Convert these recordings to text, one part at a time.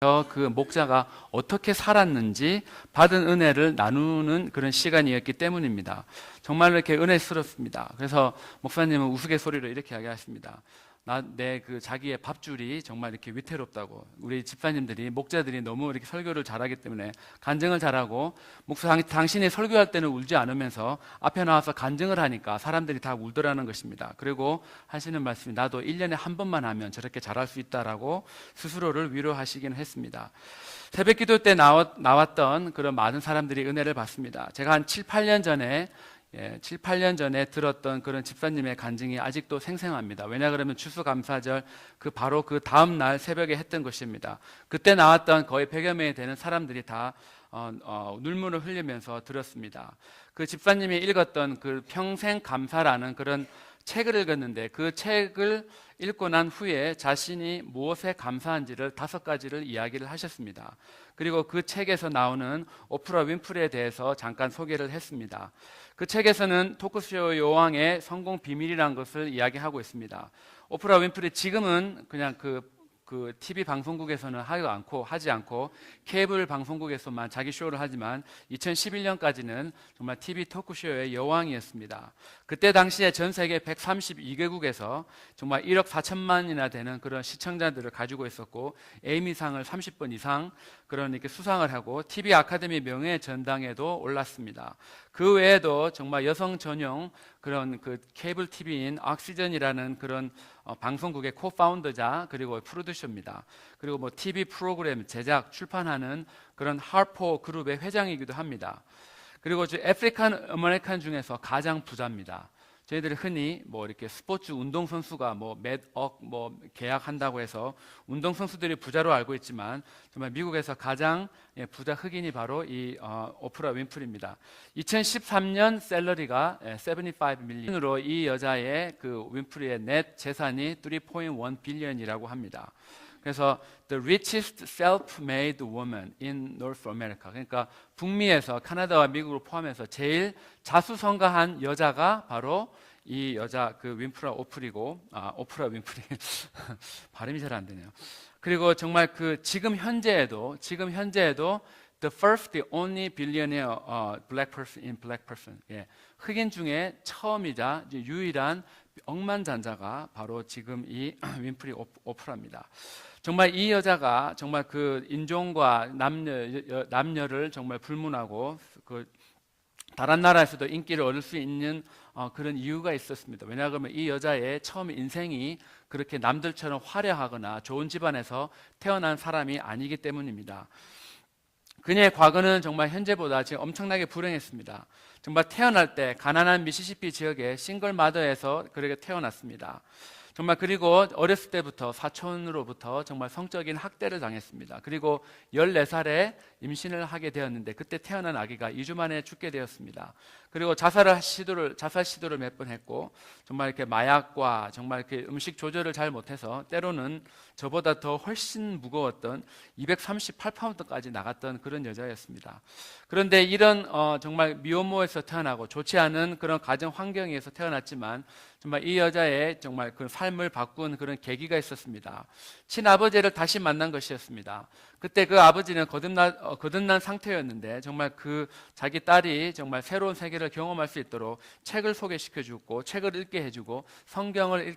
그 목자가 어떻게 살았는지 받은 은혜를 나누는 그런 시간이었기 때문입니다. 정말 이렇게 은혜스럽습니다. 그래서 목사님은 우스갯소리로 이렇게 이야기하십니다. 내 자기의 밥줄이 정말 이렇게 위태롭다고. 우리 집사님들이, 목자들이 너무 이렇게 설교를 잘하기 때문에 간증을 잘하고, 목사 당신이 설교할 때는 울지 않으면서 앞에 나와서 간증을 하니까 사람들이 다 울더라는 것입니다. 그리고 하시는 말씀이 나도 1년에 한 번만 하면 저렇게 잘할 수 있다라고 스스로를 위로하시긴 했습니다. 새벽 기도 때 나왔던 그런 많은 사람들이 은혜를 받습니다. 제가 한 7, 8년 전에 들었던 그런 집사님의 간증이 아직도 생생합니다. 왜냐 그러면 추수감사절 바로 그 다음 날 새벽에 했던 것입니다. 그때 나왔던 거의 100여 명이 되는 사람들이 다 눈물을 흘리면서 들었습니다. 그 집사님이 읽었던 그 평생 감사라는 그런 책을 읽었는데, 그 책을 읽고 난 후에 자신이 무엇에 감사한지를 5가지를 이야기를 하셨습니다. 그리고 그 책에서 나오는 오프라 윈프리에 대해서 잠깐 소개를 했습니다. 그 책에서는 토크쇼 여왕의 성공 비밀이라는 것을 이야기하고 있습니다. 오프라 윈프리 지금은 그냥 그 TV 방송국에서는 하지 않고 케이블 방송국에서만 자기 쇼를 하지만 2011년까지는 정말 TV 토크쇼의 여왕이었습니다. 그때 당시에 전 세계 132개국에서 정말 1억 4천만이나 되는 그런 시청자들을 가지고 있었고, 에이미상을 30번 이상 그러니까 수상을 하고 TV 아카데미 명예 전당에도 올랐습니다. 그 외에도 정말 여성 전용 그런 케이블 TV인 옥시전이라는 그런 방송국의 코파운더자 그리고 프로듀서입니다. 그리고 뭐 TV 프로그램 제작, 출판하는 그런 하퍼 그룹의 회장이기도 합니다. 그리고 아프리칸 아메리칸 중에서 가장 부자입니다. 저희들이 흔히 뭐 이렇게 스포츠 운동선수가 몇 억 계약한다고 해서 운동선수들이 부자로 알고 있지만, 정말 미국에서 가장 부자 흑인이 바로 이 오프라 윈프리입니다. 2013년 셀러리가 75 밀리언으로 이 여자의 윈프리의 넷 재산이 3.1 빌리언이라고 합니다. 그래서 the richest self-made woman in North America, 그러니까 북미에서 카나다와 미국을 포함해서 제일 자수성가한 여자가 바로 이 여자 오프라 윈프리 발음이 잘 안 되네요. 그리고 정말 지금 현재에도 the first, the only billionaire black person in black person, 흑인 중에 처음이자 유일한 억만장자가 바로 지금 이 윈프리 오프라입니다. 정말 이 여자가 정말 인종과 남녀를 정말 불문하고 다른 나라에서도 인기를 얻을 수 있는 그런 이유가 있었습니다. 왜냐하면 이 여자의 처음 인생이 그렇게 남들처럼 화려하거나 좋은 집안에서 태어난 사람이 아니기 때문입니다. 그녀의 과거는 정말 현재보다 지금 엄청나게 불행했습니다. 정말 태어날 때 가난한 미시시피 지역의 싱글 마더에서 그렇게 태어났습니다. 정말 그리고 어렸을 때부터 사촌으로부터 정말 성적인 학대를 당했습니다. 그리고 14살에 임신을 하게 되었는데, 그때 태어난 아기가 2주 만에 죽게 되었습니다. 그리고 자살 시도를 몇 번 했고, 정말 이렇게 마약과 정말 이렇게 음식 조절을 잘 못해서 때로는 저보다 더 훨씬 무거웠던 238파운드까지 나갔던 그런 여자였습니다. 그런데 이런 정말 미혼모에서 태어나고 좋지 않은 그런 가정 환경에서 태어났지만, 정말 이 여자의 정말 삶을 바꾼 그런 계기가 있었습니다. 친아버지를 다시 만난 것이었습니다. 그때 그 아버지는 거듭난 상태였는데, 정말 자기 딸이 정말 새로운 세계를 경험할 수 있도록 책을 소개시켜주고, 책을 읽게 해주고, 성경을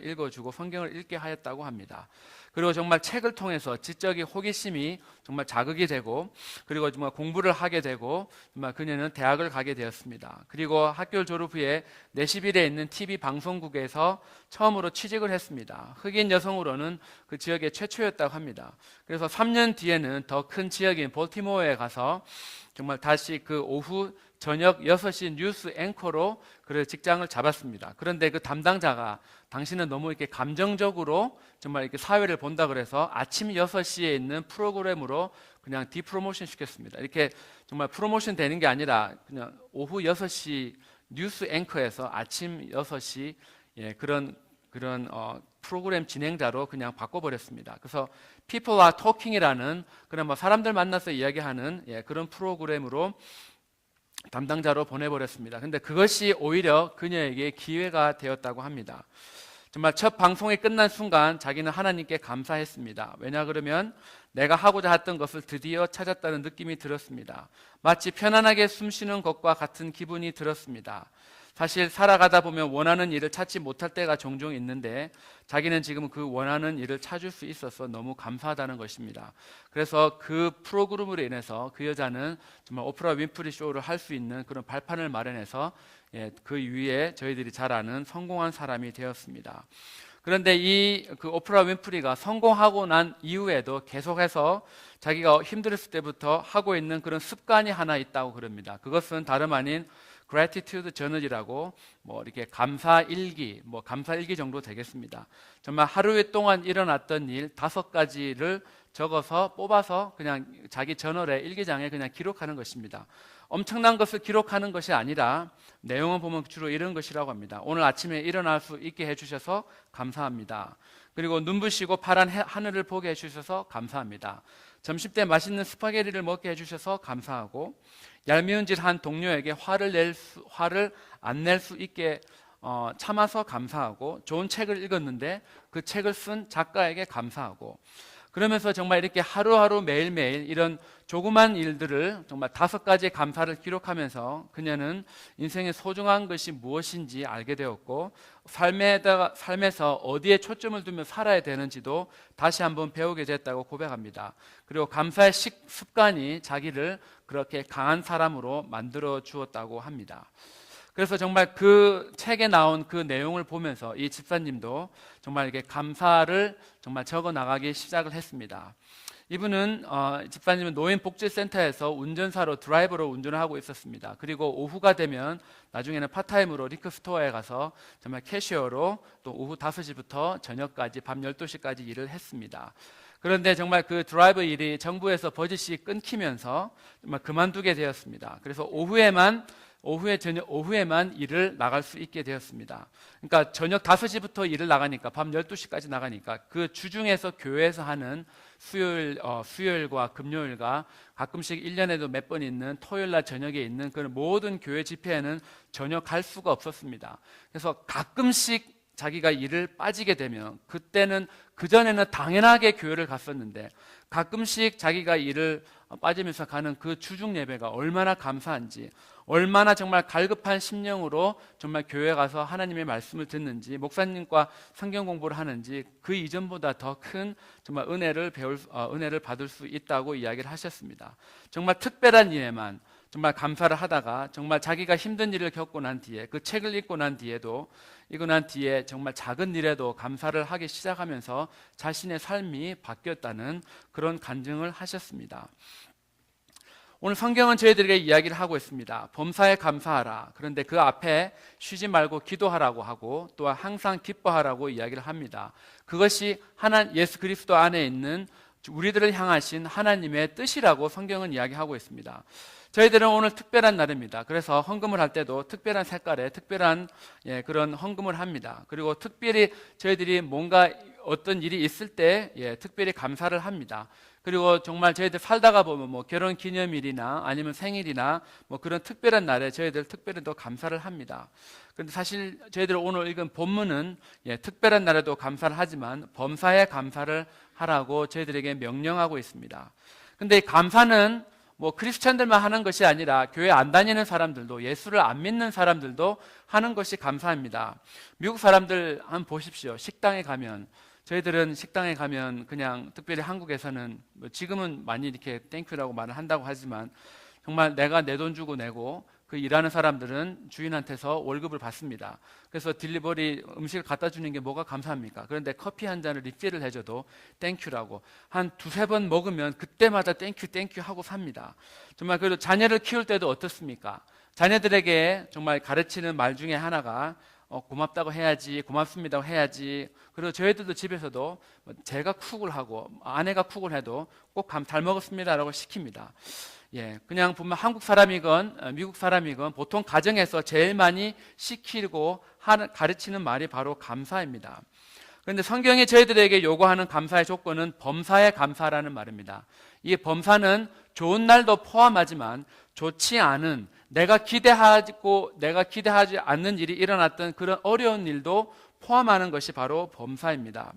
읽어주고, 성경을 읽게 하였다고 합니다. 그리고 정말 책을 통해서 지적인 호기심이 정말 자극이 되고, 그리고 정말 공부를 하게 되고, 정말 그녀는 대학을 가게 되었습니다. 그리고 학교 졸업 후에 내시빌에 있는 TV 방송국에서 처음으로 취직을 했습니다. 흑인 여성으로는 그 지역의 최초였다고 합니다. 그래서 3년 뒤에는 더 큰 지역인 볼티모어에 가서 정말 다시 오후 저녁 6시 뉴스 앵커로 직장을 잡았습니다. 그런데 그 담당자가 당신은 너무 이렇게 감정적으로 정말 이렇게 사회를 본다 그래서 아침 6시에 있는 프로그램으로 그냥 디프로모션 시켰습니다. 이렇게 정말 프로모션 되는 게 아니라 그냥 오후 6시 뉴스 앵커에서 아침 6시 그런 프로그램 진행자로 그냥 바꿔버렸습니다. 그래서 People are Talking이라는 그런 사람들 만나서 이야기하는 그런 프로그램으로 담당자로 보내버렸습니다. 근데 그것이 오히려 그녀에게 기회가 되었다고 합니다. 정말 첫 방송이 끝난 순간 자기는 하나님께 감사했습니다. 왜냐 그러면 내가 하고자 했던 것을 드디어 찾았다는 느낌이 들었습니다. 마치 편안하게 숨쉬는 것과 같은 기분이 들었습니다. 사실 살아가다 보면 원하는 일을 찾지 못할 때가 종종 있는데 자기는 지금 그 원하는 일을 찾을 수 있어서 너무 감사하다는 것입니다. 그래서 그 프로그램으로 인해서 그 여자는 정말 오프라 윈프리 쇼를 할 수 있는 그런 발판을 마련해서 그 위에 저희들이 잘 아는 성공한 사람이 되었습니다. 그런데 그 오프라 윈프리가 성공하고 난 이후에도 계속해서 자기가 힘들었을 때부터 하고 있는 그런 습관이 하나 있다고 그럽니다. 그것은 다름 아닌 gratitude journal이라고 이렇게 감사 일기 정도 되겠습니다. 정말 하루 동안 일어났던 일 5가지를 적어서 뽑아서 그냥 자기 저널에 일기장에 그냥 기록하는 것입니다. 엄청난 것을 기록하는 것이 아니라 내용을 보면 주로 이런 것이라고 합니다. 오늘 아침에 일어날 수 있게 해주셔서 감사합니다. 그리고 눈부시고 파란 하늘을 보게 해주셔서 감사합니다. 점심때 맛있는 스파게티를 먹게 해주셔서 감사하고, 얄미운짓한 동료에게 화를 안 낼 수 있게 참아서 감사하고, 좋은 책을 읽었는데 그 책을 쓴 작가에게 감사하고, 그러면서 정말 이렇게 하루하루 매일매일 이런 조그만 일들을 정말 5가지의 감사를 기록하면서 그녀는 인생의 소중한 것이 무엇인지 알게 되었고, 삶에서 어디에 초점을 두며 살아야 되는지도 다시 한번 배우게 됐다고 고백합니다. 그리고 감사의 습관이 자기를 그렇게 강한 사람으로 만들어 주었다고 합니다. 그래서 정말 그 책에 나온 그 내용을 보면서 이 집사님도 정말 이렇게 감사를 정말 적어 나가기 시작을 했습니다. 이분은 집사님은 노인복지센터에서 운전사로 드라이버로 운전을 하고 있었습니다. 그리고 오후가 되면 나중에는 파타임으로 리크스토어에 가서 정말 캐시어로 또 오후 5시부터 저녁까지 밤 12시까지 일을 했습니다. 그런데 정말 그 드라이버 일이 정부에서 버짓이 끊기면서 정말 그만두게 되었습니다. 그래서 오후에만 일을 나갈 수 있게 되었습니다. 그러니까 저녁 5시부터 일을 나가니까 밤 12시까지 나가니까 그 주중에서 교회에서 하는 수요일과 금요일과 가끔씩 1년에도 몇 번 있는 토요일날 저녁에 있는 그런 모든 교회 집회에는 전혀 갈 수가 없었습니다. 그래서 가끔씩 자기가 일을 빠지게 되면, 그때는 그전에는 당연하게 교회를 갔었는데 가끔씩 자기가 일을 빠지면서 가는 그 주중 예배가 얼마나 감사한지, 얼마나 정말 갈급한 심령으로 정말 교회 가서 하나님의 말씀을 듣는지, 목사님과 성경 공부를 하는지 그 이전보다 더 큰 정말 은혜를 받을 수 있다고 이야기를 하셨습니다. 정말 특별한 일에만 정말 감사를 하다가 정말 자기가 힘든 일을 겪고 난 뒤에, 그 책을 읽고 난 뒤에 정말 작은 일에도 감사를 하기 시작하면서 자신의 삶이 바뀌었다는 그런 간증을 하셨습니다. 오늘 성경은 저희들에게 이야기를 하고 있습니다. 범사에 감사하라. 그런데 그 앞에 쉬지 말고 기도하라고 하고, 또한 항상 기뻐하라고 이야기를 합니다. 그것이 예수 그리스도 안에 있는 우리들을 향하신 하나님의 뜻이라고 성경은 이야기하고 있습니다. 저희들은 오늘 특별한 날입니다. 그래서 헌금을 할 때도 특별한 색깔의 특별한 그런 헌금을 합니다. 그리고 특별히 저희들이 뭔가 어떤 일이 있을 때 특별히 감사를 합니다. 그리고 정말 저희들 살다가 보면 결혼 기념일이나 아니면 생일이나 그런 특별한 날에 저희들 특별히 더 감사를 합니다. 그런데 사실 저희들 오늘 읽은 본문은 특별한 날에도 감사를 하지만 범사에 감사를 하라고 저희들에게 명령하고 있습니다. 그런데 이 감사는 크리스찬들만 하는 것이 아니라 교회 안 다니는 사람들도, 예수를 안 믿는 사람들도 하는 것이 감사합니다. 미국 사람들 한번 보십시오. 저희들은 식당에 가면 그냥 특별히 한국에서는 지금은 많이 이렇게 땡큐라고 말을 한다고 하지만 정말 내가 내 돈 주고 내고 그 일하는 사람들은 주인한테서 월급을 받습니다. 그래서 딜리버리 음식을 갖다 주는 게 뭐가 감사합니까? 그런데 커피 한 잔을 리필을 해줘도 땡큐라고 한 2-3번 먹으면 그때마다 땡큐 하고 삽니다. 정말 그래도 자녀를 키울 때도 어떻습니까? 자녀들에게 정말 가르치는 말 중에 하나가 고맙다고 해야지, 고맙습니다 해야지. 그리고 저희들도 집에서도 제가 쿡을 하고 아내가 쿡을 해도 꼭 잘 먹었습니다라고 시킵니다. 그냥 보면 한국 사람이건 미국 사람이건 보통 가정에서 제일 많이 시키고 가르치는 말이 바로 감사입니다. 그런데 성경이 저희들에게 요구하는 감사의 조건은 범사에 감사라는 말입니다. 이 범사는 좋은 날도 포함하지만 좋지 않은, 내가 기대하지 않는 일이 일어났던 그런 어려운 일도 포함하는 것이 바로 범사입니다.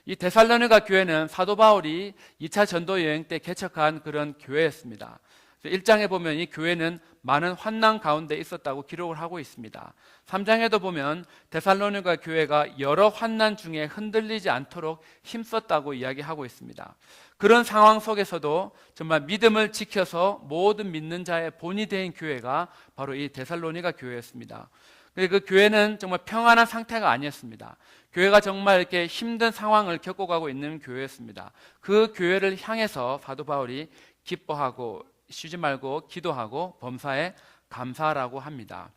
이 데살로니가 교회는 사도 바울이 2차 전도 여행 때 개척한 그런 교회였습니다. 1장에 보면 이 교회는 많은 환난 가운데 있었다고 기록을 하고 있습니다. 3장에도 보면 데살로니가 교회가 여러 환난 중에 흔들리지 않도록 힘썼다고 이야기하고 있습니다. 그런 상황 속에서도 정말 믿음을 지켜서 모든 믿는 자의 본이 된 교회가 바로 이 데살로니가 교회였습니다. 그 교회는 정말 평안한 상태가 아니었습니다. 교회가 정말 이렇게 힘든 상황을 겪어가고 있는 교회였습니다. 그 교회를 향해서 사도 바울이 기뻐하고 쉬지 말고 기도하고 범사에 감사하라고 합니다.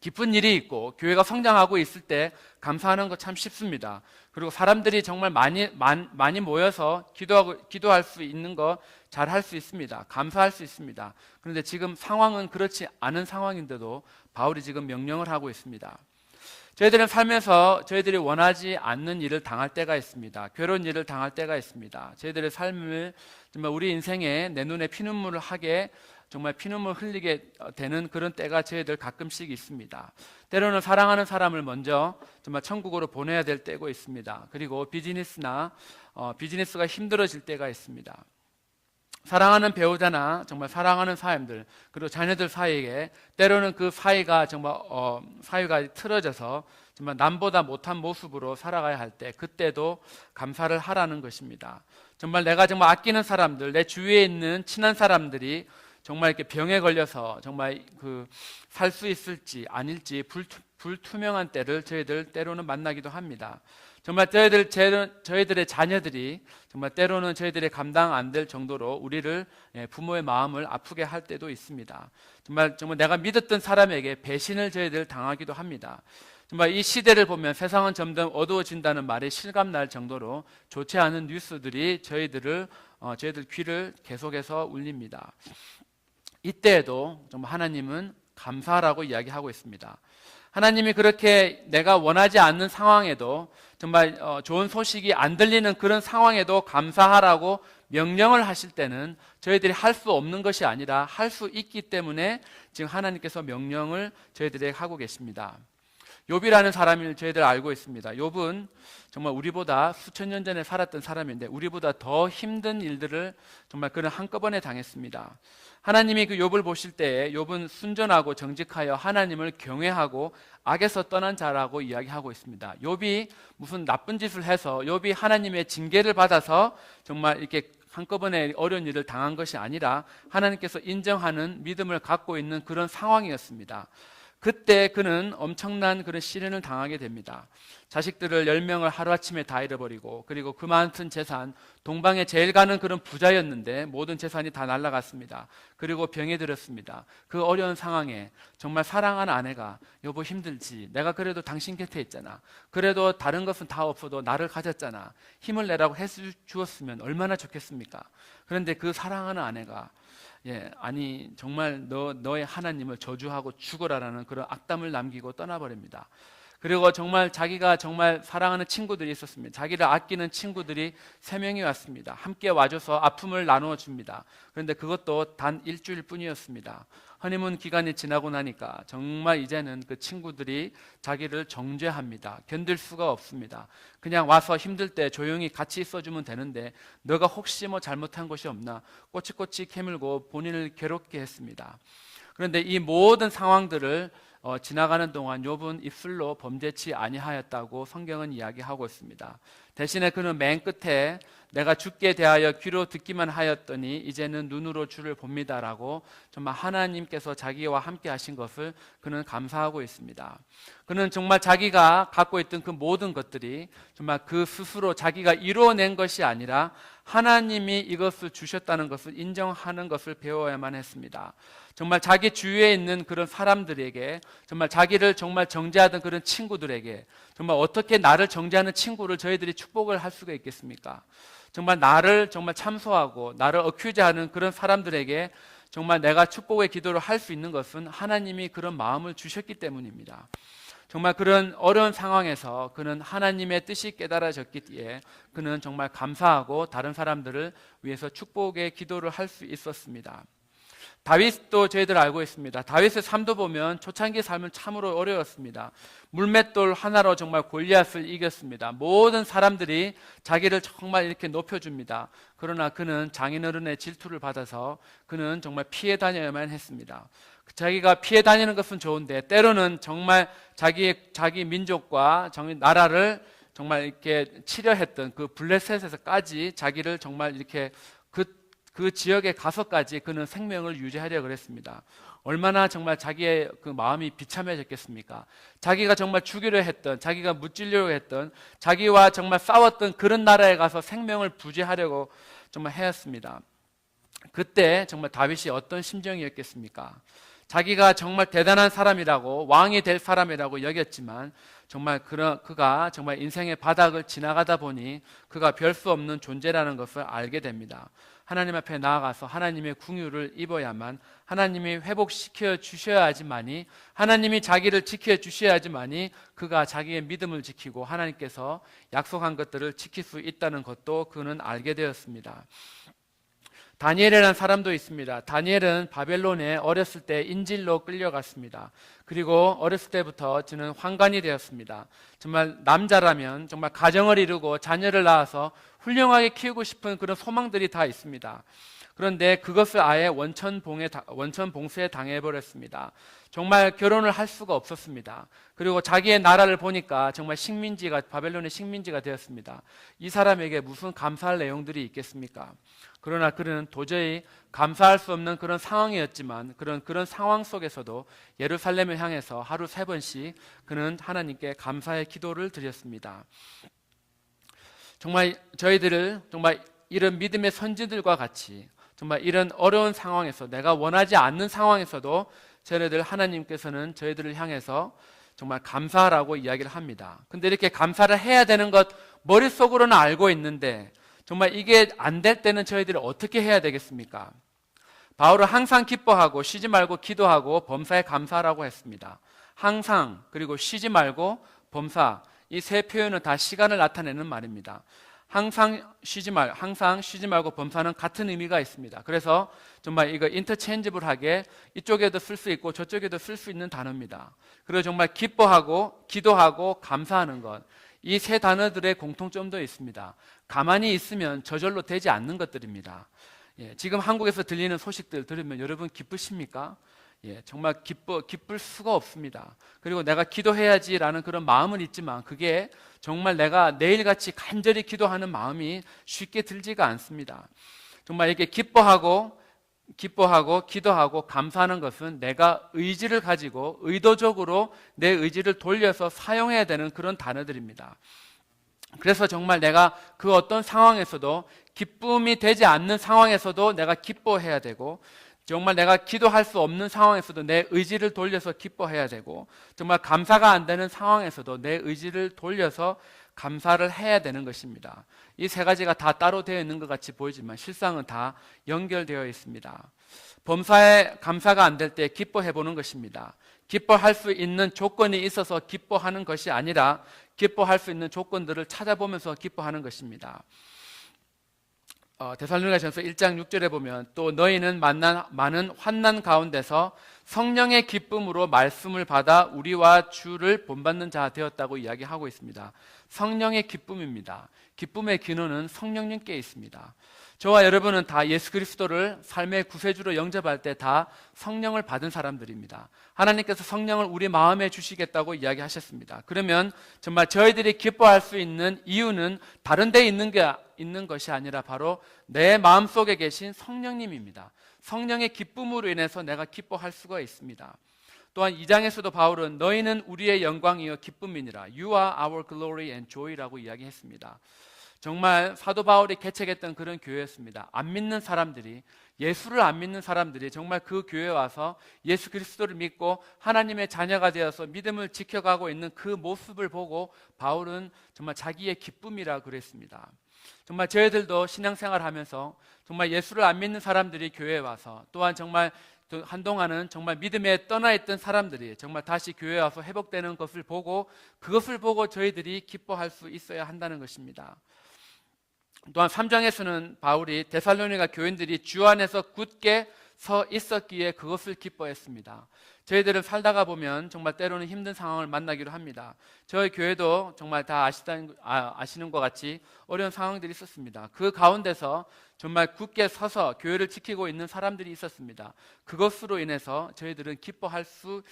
기쁜 일이 있고 교회가 성장하고 있을 때 감사하는 거 참 쉽습니다. 그리고 사람들이 정말 많이 모여서 기도할 수 있는 거 잘 할 수 있습니다. 감사할 수 있습니다. 그런데 지금 상황은 그렇지 않은 상황인데도 바울이 지금 명령을 하고 있습니다. 저희들은 살면서 저희들이 원하지 않는 일을 당할 때가 있습니다. 괴로운 일을 당할 때가 있습니다. 저희들의 삶을 정말 우리 인생에 내 눈에 피눈물을 하게 정말 피눈물 흘리게 되는 그런 때가 저희들 가끔씩 있습니다. 때로는 사랑하는 사람을 먼저 정말 천국으로 보내야 될 때고 있습니다. 그리고 비즈니스가 힘들어질 때가 있습니다. 사랑하는 배우자나 정말 사랑하는 사람들 그리고 자녀들 사이에 때로는 그 사이가 정말 사이가 틀어져서 정말 남보다 못한 모습으로 살아가야 할 때 그때도 감사를 하라는 것입니다. 정말 내가 정말 아끼는 사람들 내 주위에 있는 친한 사람들이 정말 이렇게 병에 걸려서 정말 살 수 있을지 아닐지 불투명한 때를 저희들 때로는 만나기도 합니다. 정말 저희들의 자녀들이 정말 때로는 저희들이 감당 안 될 정도로 우리를 부모의 마음을 아프게 할 때도 있습니다. 정말 내가 믿었던 사람에게 배신을 저희들 당하기도 합니다. 정말 이 시대를 보면 세상은 점점 어두워진다는 말이 실감날 정도로 좋지 않은 뉴스들이 저희들 귀를 계속해서 울립니다. 이때에도 정말 하나님은 감사하라고 이야기하고 있습니다. 하나님이 그렇게 내가 원하지 않는 상황에도 정말 좋은 소식이 안 들리는 그런 상황에도 감사하라고 명령을 하실 때는 저희들이 할 수 없는 것이 아니라 할 수 있기 때문에 지금 하나님께서 명령을 저희들에게 하고 계십니다. 욥이라는 사람을 저희들 알고 있습니다. 욥은 정말 우리보다 수천 년 전에 살았던 사람인데 우리보다 더 힘든 일들을 정말 그는 한꺼번에 당했습니다. 하나님이 그 욥을 보실 때에 욥은 순전하고 정직하여 하나님을 경외하고 악에서 떠난 자라고 이야기하고 있습니다. 욥이 무슨 나쁜 짓을 해서 욥이 하나님의 징계를 받아서 정말 이렇게 한꺼번에 어려운 일을 당한 것이 아니라 하나님께서 인정하는 믿음을 갖고 있는 그런 상황이었습니다. 그때 그는 엄청난 그런 시련을 당하게 됩니다. 자식들을 10명을 하루아침에 다 잃어버리고 그리고 그 많은 재산, 동방에 제일 가는 그런 부자였는데 모든 재산이 다 날아갔습니다. 그리고 병에 들었습니다. 그 어려운 상황에 정말 사랑하는 아내가 여보 힘들지 내가 그래도 당신 곁에 있잖아. 그래도 다른 것은 다 없어도 나를 가졌잖아. 힘을 내라고 해주었으면 얼마나 좋겠습니까? 그런데 그 사랑하는 아내가 아니 정말 너의 하나님을 저주하고 죽어라라는 그런 악담을 남기고 떠나버립니다. 그리고 정말 자기가 정말 사랑하는 친구들이 있었습니다. 자기를 아끼는 친구들이 3명이 왔습니다. 함께 와줘서 아픔을 나누어 줍니다. 그런데 그것도 단 일주일 뿐이었습니다. 허니문 기간이 지나고 나니까 정말 이제는 그 친구들이 자기를 정죄합니다. 견딜 수가 없습니다. 그냥 와서 힘들 때 조용히 같이 있어주면 되는데 너가 혹시 뭐 잘못한 것이 없나 꼬치꼬치 캐물고 본인을 괴롭게 했습니다. 그런데 이 모든 상황들을 지나가는 동안 욥은 입술로 범죄치 아니하였다고 성경은 이야기하고 있습니다. 대신에 그는 맨 끝에 내가 주께 대하여 귀로 듣기만 하였더니 이제는 눈으로 주를 봅니다라고 정말 하나님께서 자기와 함께 하신 것을 그는 감사하고 있습니다. 그는 정말 자기가 갖고 있던 그 모든 것들이 정말 그 스스로 자기가 이루어낸 것이 아니라 하나님이 이것을 주셨다는 것을 인정하는 것을 배워야만 했습니다. 정말 자기 주위에 있는 그런 사람들에게 정말 자기를 정말 정죄하던 그런 친구들에게 정말 어떻게 나를 정죄하는 친구를 저희들이 축복을 할 수가 있겠습니까? 정말 나를 정말 참소하고 나를 어큐즈하는 그런 사람들에게 정말 내가 축복의 기도를 할 수 있는 것은 하나님이 그런 마음을 주셨기 때문입니다. 정말 그런 어려운 상황에서 그는 하나님의 뜻이 깨달아졌기에 그는 정말 감사하고 다른 사람들을 위해서 축복의 기도를 할 수 있었습니다. 다윗도 저희들 알고 있습니다. 다윗의 삶도 보면 초창기 삶은 참으로 어려웠습니다. 물맷돌 하나로 정말 골리앗을 이겼습니다. 모든 사람들이 자기를 정말 이렇게 높여줍니다. 그러나 그는 장인어른의 질투를 받아서 그는 정말 피해 다녀야만 했습니다. 자기가 피해 다니는 것은 좋은데 때로는 정말 자기 민족과 나라를 정말 이렇게 치려했던 그 블레셋에서까지 자기를 정말 이렇게 그 지역에 가서까지 그는 생명을 유지하려고 그랬습니다. 얼마나 정말 자기의 그 마음이 비참해졌겠습니까? 자기가 정말 죽이려 했던, 자기가 무찌려고 했던, 자기와 정말 싸웠던 그런 나라에 가서 생명을 부지하려고 정말 해왔습니다. 그때 정말 다윗이 어떤 심정이었겠습니까? 자기가 정말 대단한 사람이라고, 왕이 될 사람이라고 여겼지만 정말 그가 정말 인생의 바닥을 지나가다 보니 그가 별 수 없는 존재라는 것을 알게 됩니다. 하나님 앞에 나아가서 하나님의 긍휼을 입어야만, 하나님이 회복시켜 주셔야지만이, 하나님이 자기를 지켜 주셔야지만이 그가 자기의 믿음을 지키고 하나님께서 약속한 것들을 지킬 수 있다는 것도 그는 알게 되었습니다. 다니엘이라는 사람도 있습니다. 다니엘은 바벨론에 어렸을 때 인질로 끌려갔습니다. 그리고 어렸을 때부터 저는 환관이 되었습니다. 정말 남자라면 정말 가정을 이루고 자녀를 낳아서 훌륭하게 키우고 싶은 그런 소망들이 다 있습니다. 그런데 그것을 아예 원천봉쇄에 당해버렸습니다. 정말 결혼을 할 수가 없었습니다. 그리고 자기의 나라를 보니까 정말 바벨론의 식민지가 되었습니다. 이 사람에게 무슨 감사할 내용들이 있겠습니까? 그러나 그는 도저히 감사할 수 없는 그런 상황이었지만 그런 상황 속에서도 예루살렘을 향해서 하루 3번씩 그는 하나님께 감사의 기도를 드렸습니다. 정말 저희들을 정말 이런 믿음의 선지들과 같이 정말 이런 어려운 상황에서, 내가 원하지 않는 상황에서도 저희들 하나님께서는 저희들을 향해서 정말 감사하라고 이야기를 합니다. 근데 이렇게 감사를 해야 되는 것 머릿속으로는 알고 있는데 정말 이게 안 될 때는 저희들이 어떻게 해야 되겠습니까? 바울은 항상 기뻐하고 쉬지 말고 기도하고 범사에 감사하라고 했습니다. 항상, 그리고 쉬지 말고 범사, 이 세 표현은 다 시간을 나타내는 말입니다. 항상 쉬지 말고 범사는 같은 의미가 있습니다. 그래서 정말 이거 인터체인지블하게 이쪽에도 쓸 수 있고 저쪽에도 쓸 수 있는 단어입니다. 그리고 정말 기뻐하고 기도하고 감사하는 것, 이 세 단어들의 공통점도 있습니다. 가만히 있으면 저절로 되지 않는 것들입니다. 지금 한국에서 들리는 소식들 들으면 여러분 기쁘십니까? 정말 기쁠 수가 없습니다. 그리고 내가 기도해야지라는 그런 마음은 있지만 그게 정말 내가 내일같이 간절히 기도하는 마음이 쉽게 들지가 않습니다. 정말 이렇게 기뻐하고 기도하고 감사하는 것은 내가 의지를 가지고 의도적으로 내 의지를 돌려서 사용해야 되는 그런 단어들입니다. 그래서 정말 내가 그 어떤 상황에서도 기쁨이 되지 않는 상황에서도 내가 기뻐해야 되고, 정말 내가 기도할 수 없는 상황에서도 내 의지를 돌려서 기뻐해야 되고, 정말 감사가 안 되는 상황에서도 내 의지를 돌려서 감사를 해야 되는 것입니다. 이 세 가지가 다 따로 되어 있는 것 같이 보이지만 실상은 다 연결되어 있습니다. 범사에 감사가 안 될 때 기뻐해 보는 것입니다. 기뻐할 수 있는 조건이 있어서 기뻐하는 것이 아니라 기뻐할 수 있는 조건들을 찾아보면서 기뻐하는 것입니다. 데살로니가전서 1장 6절에 보면 또 너희는 많은 환난 가운데서 성령의 기쁨으로 말씀을 받아 우리와 주를 본받는 자 되었다고 이야기하고 있습니다. 성령의 기쁨입니다. 기쁨의 근원은 성령님께 있습니다. 저와 여러분은 다 예수 그리스도를 삶의 구세주로 영접할 때 다 성령을 받은 사람들입니다. 하나님께서 성령을 우리 마음에 주시겠다고 이야기하셨습니다. 그러면 정말 저희들이 기뻐할 수 있는 이유는 다른 데 있는 것이 아니라 바로 내 마음속에 계신 성령님입니다. 성령의 기쁨으로 인해서 내가 기뻐할 수가 있습니다. 또한 2장에서도 바울은 너희는 우리의 영광이요 기쁨이니라, You are our glory and joy라고 이야기했습니다. 정말 사도 바울이 개척했던 그런 교회였습니다. 안 믿는 사람들이, 예수를 안 믿는 사람들이 정말 그 교회에 와서 예수 그리스도를 믿고 하나님의 자녀가 되어서 믿음을 지켜가고 있는 그 모습을 보고 바울은 정말 자기의 기쁨이라 그랬습니다. 정말 저희들도 신앙생활 하면서 정말 예수를 안 믿는 사람들이 교회에 와서, 또한 정말 한동안은 정말 믿음에 떠나 있던 사람들이 정말 다시 교회에 와서 회복되는 것을 보고, 그것을 보고 저희들이 기뻐할 수 있어야 한다는 것입니다. 또한 3장에서는 바울이 데살로니가 교인들이 주 안에서 굳게 서 있었기에 그것을 기뻐했습니다. 저희들은 살다가 보면 정말 때로는 힘든 상황을 만나기로 합니다. 저희 교회도 정말 다 아시는 것 같이 어려운 상황들이 있었습니다. 그 가운데서 정말 굳게 서서 교회를 지키고 있는 사람들이 있었습니다. 그것으로 인해서 저희들은 기뻐할 수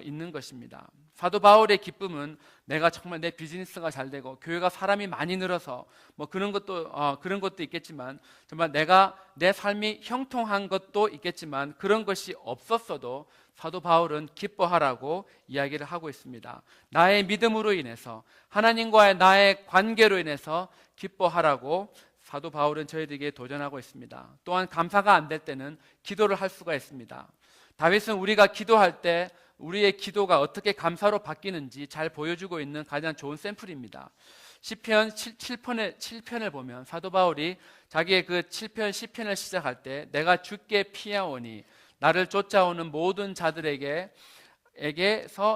있는 것입니다. 사도 바울의 기쁨은 내가 정말 내 비즈니스가 잘 되고 교회가 사람이 많이 늘어서 뭐 그런 것도 있겠지만, 정말 내가 내 삶이 형통한 것도 있겠지만, 그런 것이 없었어도 사도 바울은 기뻐하라고 이야기를 하고 있습니다. 나의 믿음으로 인해서, 하나님과의 나의 관계로 인해서 기뻐하라고 사도 바울은 저희들에게 도전하고 있습니다. 또한 감사가 안 될 때는 기도를 할 수가 있습니다. 다윗은 우리가 기도할 때 우리의 기도가 어떻게 감사로 바뀌는지 잘 보여주고 있는 가장 좋은 샘플입니다. 시편 7편을 보면 사도 바울이 자기의 그 7편 시편을 시작할 때, 내가 주께 피하오니 나를 쫓아오는 모든 자들에게서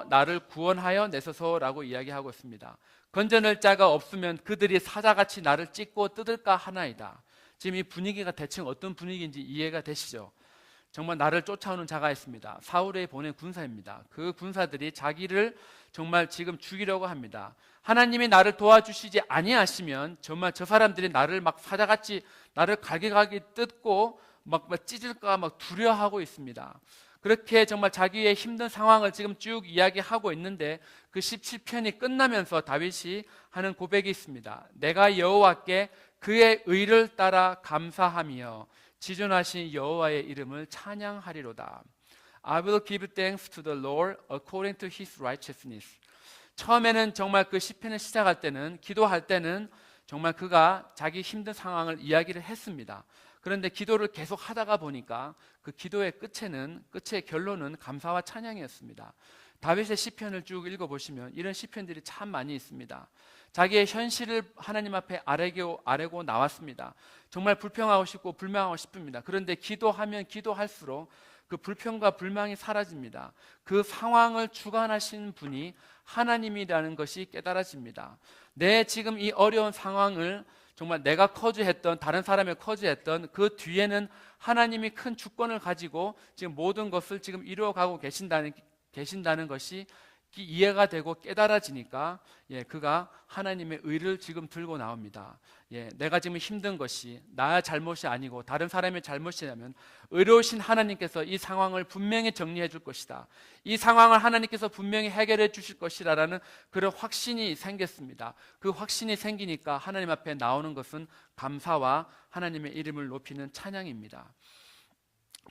나를 구원하여 내소서라고 이야기하고 있습니다. 건져낼 자가 없으면 그들이 사자같이 나를 찢고 뜯을까 하나이다. 지금 이 분위기가 대충 어떤 분위기인지 이해가 되시죠? 정말 나를 쫓아오는 자가 있습니다. 사울에 보낸 군사입니다. 그 군사들이 자기를 정말 지금 죽이려고 합니다. 하나님이 나를 도와주시지 아니하시면 정말 저 사람들이 나를 막 사자같이 나를 갈기갈기 뜯고 막 찢을까 막 두려워하고 있습니다. 그렇게 정말 자기의 힘든 상황을 지금 쭉 이야기하고 있는데, 그 17편이 끝나면서 다윗이 하는 고백이 있습니다. 내가 여호와께 그의 의를 따라 감사하며 지존하신 여호와의 이름을 찬양하리로다. I will give thanks to the Lord according to his righteousness. 처음에는 정말 그 시편을 시작할 때는, 기도할 때는 정말 그가 자기 힘든 상황을 이야기를 했습니다. 그런데 기도를 계속 하다가 보니까 그 기도의 끝의 결론은 감사와 찬양이었습니다. 다윗의 시편을 쭉 읽어보시면 이런 시편들이 참 많이 있습니다. 자기의 현실을 하나님 앞에 아뢰고 나왔습니다. 정말 불평하고 싶고 불명하고 싶습니다. 그런데 기도하면 기도할수록 그 불평과 불망이 사라집니다. 그 상황을 주관하시는 분이 하나님이라는 것이 깨달아집니다. 내 지금 이 어려운 상황을 정말 내가 커즈했던, 다른 사람이 커즈했던 그 뒤에는 하나님이 큰 주권을 가지고 지금 모든 것을 지금 이루어가고 계신다는 것이 이해가 되고 깨달아지니까 그가 하나님의 의를 지금 들고 나옵니다. 내가 지금 힘든 것이 나의 잘못이 아니고 다른 사람의 잘못이라면 의로우신 하나님께서 이 상황을 분명히 정리해 줄 것이다. 이 상황을 하나님께서 분명히 해결해 주실 것이라는 그런 확신이 생겼습니다. 그 확신이 생기니까 하나님 앞에 나오는 것은 감사와 하나님의 이름을 높이는 찬양입니다.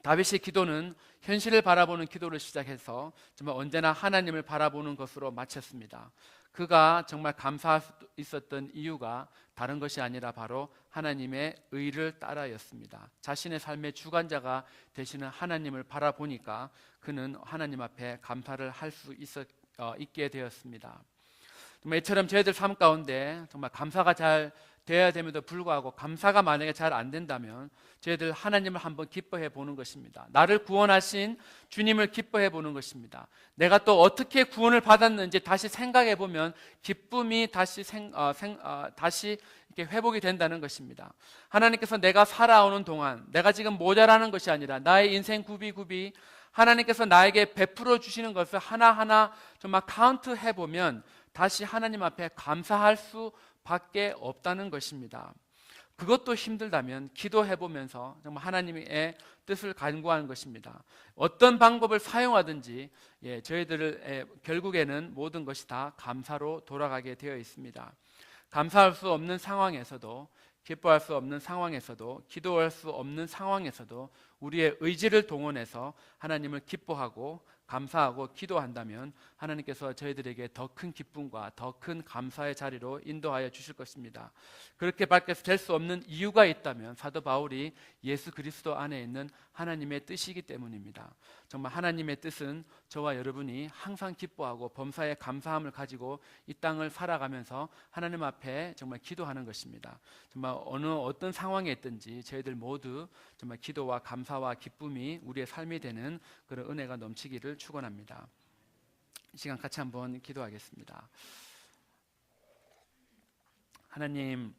다윗의 기도는 현실을 바라보는 기도를 시작해서 정말 언제나 하나님을 바라보는 것으로 마쳤습니다. 그가 정말 감사할 수 있었던 이유가 다른 것이 아니라 바로 하나님의 의를 따라였습니다. 자신의 삶의 주관자가 되시는 하나님을 바라보니까 그는 하나님 앞에 감사를 할 수 있게 되었습니다. 정말 이처럼 저희들 삶 가운데 정말 감사가 잘 돼야 됨에도 불구하고 감사가 만약에 잘 안 된다면 저희들 하나님을 한번 기뻐해 보는 것입니다. 나를 구원하신 주님을 기뻐해 보는 것입니다. 내가 또 어떻게 구원을 받았는지 다시 생각해 보면 기쁨이 다시 이렇게 회복이 된다는 것입니다. 하나님께서 내가 살아오는 동안 내가 지금 모자라는 것이 아니라 나의 인생 굽이굽이 하나님께서 나에게 베풀어 주시는 것을 하나하나 정말 카운트 해보면 다시 하나님 앞에 감사할 수밖에 없다는 것입니다. 그것도 힘들다면 기도해보면서 정말 하나님의 뜻을 간구하는 것입니다. 어떤 방법을 사용하든지 저희들을 결국에는 모든 것이 다 감사로 돌아가게 되어 있습니다. 감사할 수 없는 상황에서도, 기뻐할 수 없는 상황에서도, 기도할 수 없는 상황에서도 우리의 의지를 동원해서 하나님을 기뻐하고 감사하고 기도한다면 하나님께서 저희들에게 더 큰 기쁨과 더 큰 감사의 자리로 인도하여 주실 것입니다. 그렇게 밖에 될 수 없는 이유가 있다면 사도 바울이 예수 그리스도 안에 있는 하나님의 뜻이기 때문입니다. 정말 하나님의 뜻은 저와 여러분이 항상 기뻐하고 범사에 감사함을 가지고 이 땅을 살아가면서 하나님 앞에 정말 기도하는 것입니다. 정말 어떤 상황에 있든지 저희들 모두 정말 기도와 감사와 기쁨이 우리의 삶이 되는 그런 은혜가 넘치기를 축원합니다. 이 시간 같이 한번 기도하겠습니다. 하나님,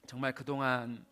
정말 그동안